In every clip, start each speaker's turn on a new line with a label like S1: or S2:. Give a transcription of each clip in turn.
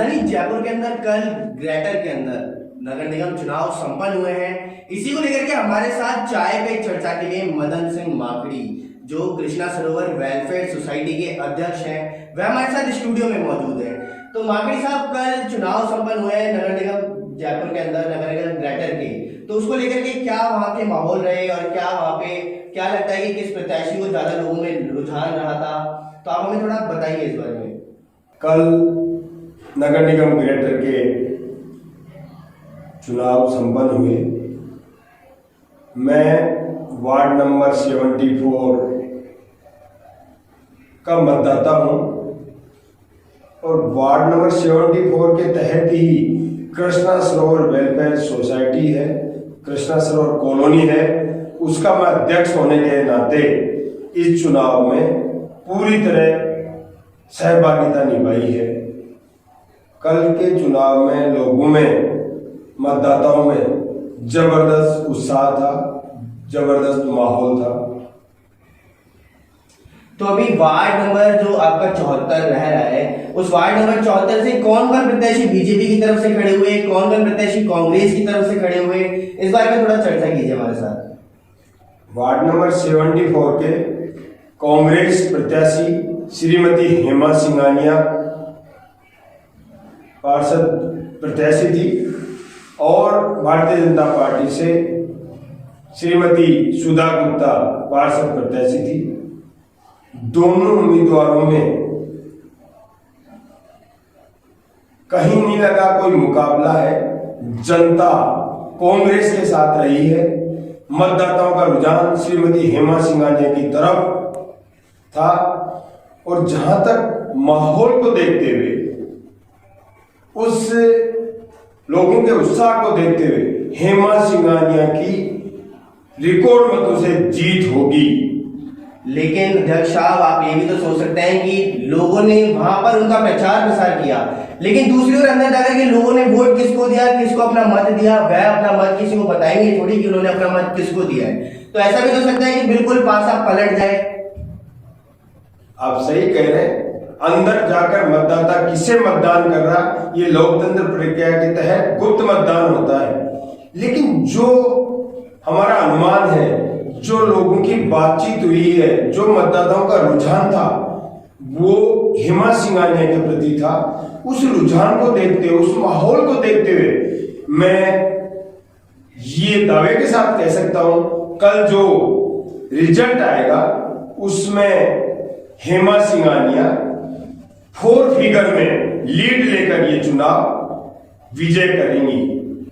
S1: राजधानी जयपुर के अंदर कल ग्रेटर के अंदर नगर निगम चुनाव संपन्न हुए हैं। इसी को लेकर के हमारे साथ चाय पे चर्चा के लिए मदन सिंह माकड़ी, जो कृष्णा सरोवर वेलफेयर सोसाइटी के अध्यक्ष हैं, वह हमारे साथ स्टूडियो में मौजूद है। तो माकड़ी साहब, कल चुनाव संपन्न हुए हैं नगर निगम जयपुर के अंदर, नगर निगम ग्रेटर के, तो उसको लेकर के क्या वहाँ के माहौल रहे और क्या वहाँ पे क्या लगता है कि किस प्रत्याशी को ज्यादा लोगों में रुझान रहा था, तो आप हमें थोड़ा बताइए इस बारे में।
S2: कल नगर निगम ग्रेटर के चुनाव संपन्न हुए। मैं वार्ड नंबर 74 का मतदाता हूं और वार्ड नंबर 74 के तहत ही कृष्णा सरोवर वेलफेयर सोसाइटी है, कृष्णा सरोवर कॉलोनी है, उसका मैं अध्यक्ष होने के नाते इस चुनाव में पूरी तरह सहभागिता निभाई है। कल के चुनाव में लोगों में, मतदाताओं में जबरदस्त उत्साह था, जबरदस्त माहौल था।
S1: तो अभी वार्ड नंबर जो आपका 74 रह रहा है, उस वार्ड नंबर 74 से कौन कौन प्रत्याशी बीजेपी की तरफ से खड़े हुए, कौन कौन प्रत्याशी कांग्रेस की तरफ से खड़े हुए, इस बारे में थोड़ा चर्चा कीजिए हमारे साथ।
S2: वार्ड नंबर 74 के कांग्रेस प्रत्याशी श्रीमती हेमा सिंघानिया पार्षद प्रत्याशी थी और भारतीय जनता पार्टी से श्रीमती सुधा गुप्ता पार्षद प्रत्याशी थी। दोनों उम्मीदवारों में कहीं नहीं लगा कोई मुकाबला है। जनता कांग्रेस के साथ रही है। मतदाताओं का रुझान श्रीमती हेमा सिंघानिया की तरफ था और जहां तक माहौल को देखते हुए, उस लोगों के उत्साह को देखते हुए हेमा सिंघानिया की रिकॉर्ड मतों से जीत होगी।
S1: लेकिन अध्यक्ष साहब, आप ये भी तो सोच सकते हैं कि लोगों ने वहां पर उनका प्रचार प्रसार किया, लेकिन दूसरी ओर अंदर जाकर के लोगों ने वोट किसको दिया, किसको अपना मत दिया, वह अपना मत किसी को बताएंगे थोड़ी कि उन्होंने अपना मत किसको दिया है। तो ऐसा भी तो सकता है कि बिल्कुल पासा पलट जाए।
S2: आप सही कह रहे हैं। अंदर जाकर मतदाता किसे मतदान कर रहा, ये लोकतंत्र प्रक्रिया के तहत गुप्त मतदान होता है। लेकिन जो हमारा अनुमान है, जो लोगों की बातचीत हुई है, जो मतदाताओं का रुझान था, वो हेमा सिंघानिया के प्रति था। उस रुझान को देखते हुए, उस माहौल को देखते हुए मैं ये दावे के साथ कह सकता हूं, कल जो रिजल्ट आएगा उसमें हेमा सिंघानिया 4 फिगर में लीड लेकर ये चुनाव विजय करेंगी।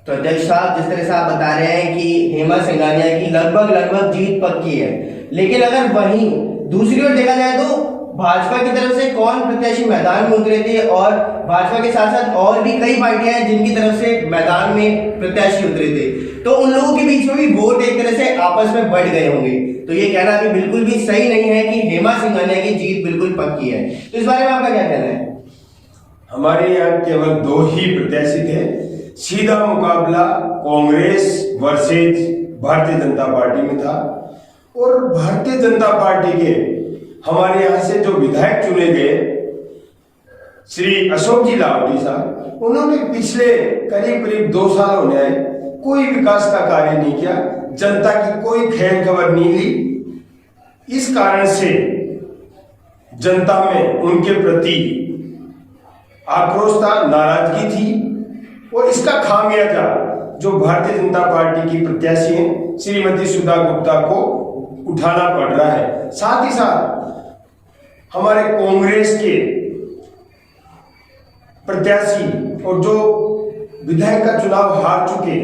S1: तो अध्यक्ष साहब, जिस तरह से आप बता रहे हैं कि हेमा सिंघानिया की लगभग जीत पक्की है, लेकिन अगर वहीं दूसरी ओर देखा जाए तो भाजपा की तरफ से कौन प्रत्याशी मैदान में उतरे थे और भाजपा के साथ साथ और भी कई पार्टियां हैं जिनकी तरफ से मैदान में प्रत्याशी उतरे थे, तो उन लोगों के बीच में भी वोट एक तरह से आपस में बढ़ गए होंगे। तो ये कहना भी बिल्कुल भी सही नहीं है कि हेमा सिंघानिया की जीत बिल्कुल पक्की है। तो इस बारे में आपका क्या कहना है?
S2: हमारे यहाँ केवल 2 ही प्रत्याशी थे। सीधा मुकाबला कांग्रेस वर्सेज भारतीय जनता पार्टी में था और भारतीय जनता पार्टी के हमारे यहाँ से जो विधायक चुने गए श्री अशोक जी लावटी साहब, उन्होंने पिछले करीब 2 साल होने आए कोई विकास का कार्य नहीं किया, जनता की कोई खैर खबर नहीं ली। इस कारण से जनता में उनके प्रति आक्रोश था, नाराजगी थी और इसका खामियाजा जो भारतीय जनता पार्टी की प्रत्याशी हैं श्रीमती सुधा गुप्ता को उठाना पड़ रहा है। साथ ही साथ हमारे कांग्रेस के प्रत्याशी और जो विधायक का चुनाव हार चुके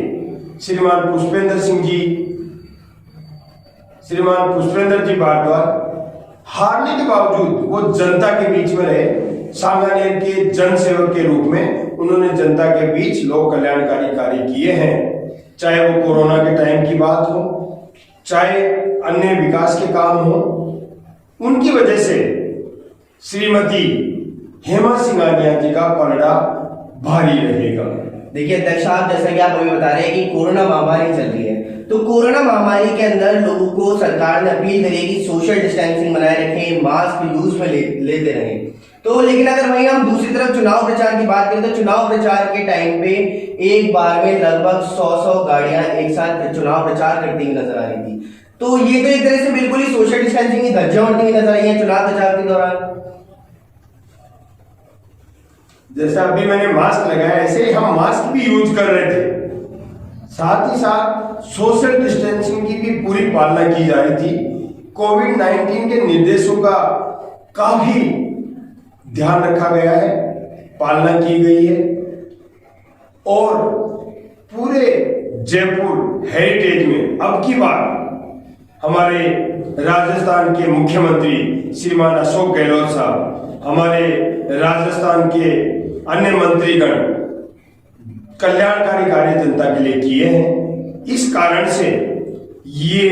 S2: श्रीमान पुष्पेंद्र जी भारद्वाज, हारने के बावजूद वो जनता के बीच में रहे। सांगानेर के जनसेवक के रूप में उन्होंने जनता के बीच लोक कल्याणकारी कार्य किए हैं, चाहे वो कोरोना के टाइम की बात हो, चाहे अन्य विकास के काम हो। उनकी वजह से श्रीमती हेमा सिंघानिया जी का पलड़ा भारी रहेगा।
S1: देखिए अध्यक्ष साहब, जैसा कि आप अभी बता रहे हैं कि कोरोना महामारी चल रही है, तो कोरोना महामारी के अंदर लोगों को सरकार ने अपील करी है कि सोशल डिस्टेंसिंग बनाए रखें, मास्क यूज में लेते रहें। तो लेकिन अगर वहीं हम दूसरी तरफ चुनाव प्रचार की बात करें तो चुनाव प्रचार के टाइम पे एक बार में लगभग 100 गाड़ियां एक साथ चुनाव प्रचार करती हुई नजर आ रही थी। तो ये तो एक तरह से बिल्कुल ही सोशल डिस्टेंसिंग की धज्जियां उड़ती हुई नजर आई है चुनाव प्रचार के दौरान।
S2: जैसा अभी मैंने मास्क लगाया, ऐसे ही हम मास्क भी यूज कर रहे थे, साथ ही साथ सोशल डिस्टेंसिंग की भी पूरी पालना की जा रही थी। कोविड-19 के निर्देशों का काफी ध्यान रखा गया है, पालना की गई है और पूरे जयपुर हेरिटेज में अब की बार हमारे राजस्थान के मुख्यमंत्री श्रीमान अशोक गहलोत साहब, हमारे राजस्थान के अन्य मंत्रीगण कल्याणकारी कार्य जनता के लिए किए हैं। इस कारण से ये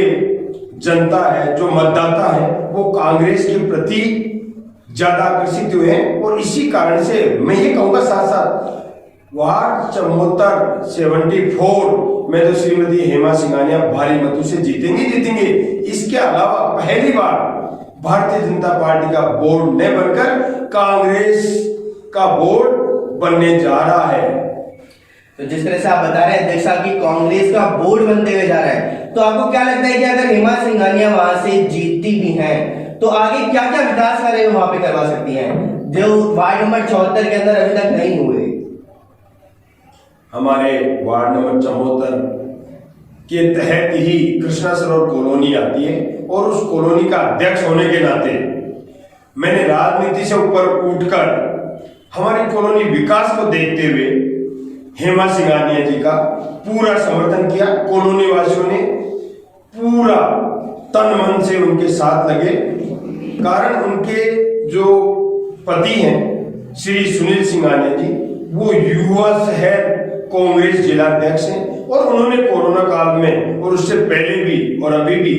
S2: जनता है, जो मतदाता है, वो कांग्रेस के प्रति ज्यादा आकर्षित हुए हैं और इसी कारण से मैं ये कहूंगा साथ साथ वार्ड चमोतर 74 में तो श्रीमती हेमा सिंघानिया भारी मतों से जीतेंगे। इसके अलावा पहली बार भारतीय जनता पार्टी का बोर्ड न बनकर कांग्रेस का बोर्ड बनने जा रहा है।
S1: तो जिस तरह से आप बता रहे हैं अध्यक्ष साहब की कांग्रेस का बोर्ड बनते हुए जा रहा है, तो आपको क्या लगता है कि अगर हेमा सिंघानिया वहां से जीतती भी हैं तो आगे क्या क्या विकास कार्य वहां पे करवा सकती हैं जो वार्ड नंबर 74 के अंदर अभी तक नहीं हुए?
S2: हमारे वार्ड नंबर 74 के तहत ही कृष्णा सरोवर कॉलोनी आती है और उस कॉलोनी का अध्यक्ष होने के नाते मैंने राजनीति से ऊपर उठकर हमारी कॉलोनी विकास को देखते हुए हेमा सिंघानिया जी का पूरा समर्थन किया। कॉलोनी वासियों ने पूरा तन मन से उनके साथ लगे, कारण उनके जो पति हैं श्री सुनील सिंघानिया जी, वो युवा शहर कांग्रेस जिला अध्यक्ष हैं और उन्होंने कोरोना काल में और उससे पहले भी और अभी भी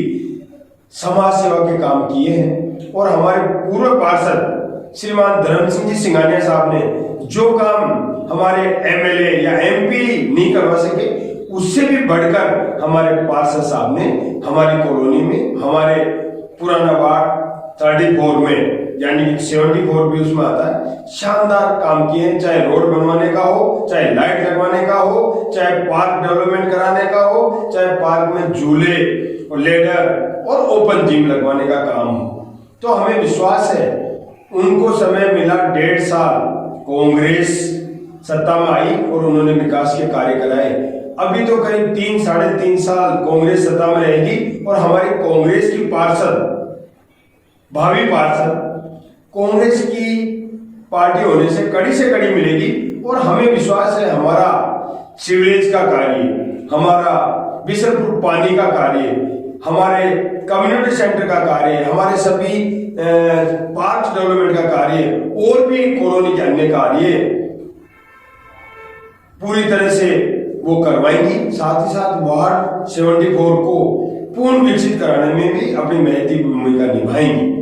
S2: समाज सेवा के काम किए हैं। और हमारे पूर्व पार्षद श्रीमान धर्म सिंह जी सिंघानिया साहब ने जो काम हमारे एमएलए या एमपी नहीं करवा सके, उससे भी बढ़कर हमारे पार्षद साहब ने हमारी कॉलोनी में, हमारे पुराना वार्ड 34 में, यानी 74 भी उसमें आता है, शानदार काम किए हैं। चाहे रोड बनवाने का हो, चाहे लाइट लगवाने का हो, चाहे पार्क डेवलपमेंट कराने का हो, चाहे पार्क में झूले और लेडर और ओपन जिम लगवाने का काम हो। तो हमें विश्वास है, उनको समय मिला 1.5 साल, कांग्रेस सत्ता में आई और उन्होंने विकास के कार्य कराए। अभी तो करीब 3-3.5 साल कांग्रेस सत्ता में रहेगी और हमारी कांग्रेस की पार्षद, भावी पार्षद कांग्रेस की पार्टी होने से कड़ी मिलेगी। और हमें विश्वास है, हमारा सीवरेज का कार्य, हमारा बिशनपुर पानी का कार्य, हमारे कम्युनिटी सेंटर का कार्य, हमारे सभी पार्क डेवलपमेंट का कार्य और भी कॉलोनी के अन्य कार्य पूरी तरह से वो करवाएंगी। साथ ही साथ वार्ड 74 को पूर्ण विकसित कराने में भी अपनी महत्वपूर्ण भूमिका निभाएंगी।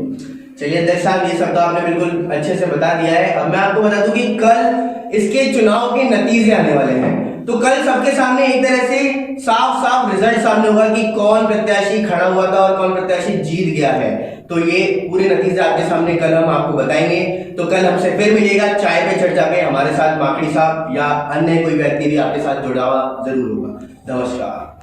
S1: चलिए अध्यक्ष साहब, ये सब तो आपने बिल्कुल अच्छे से बता दिया है। अब मैं आपको बता दूं कि कल इसके चुनाव के नतीजे आने वाले हैं, तो कल सबके सामने एक तरह से साफ रिजल्ट सामने होगा कि कौन प्रत्याशी खड़ा हुआ था और कौन प्रत्याशी जीत गया है। तो ये पूरे नतीजे आपके सामने कल हम आपको बताएंगे। तो कल हमसे फिर मिलेगा चाय पे चर्चा पे, हमारे साथ माकड़ी साहब या अन्य कोई व्यक्ति भी आपके साथ जुड़ा हुआ जरूर होगा। नमस्कार।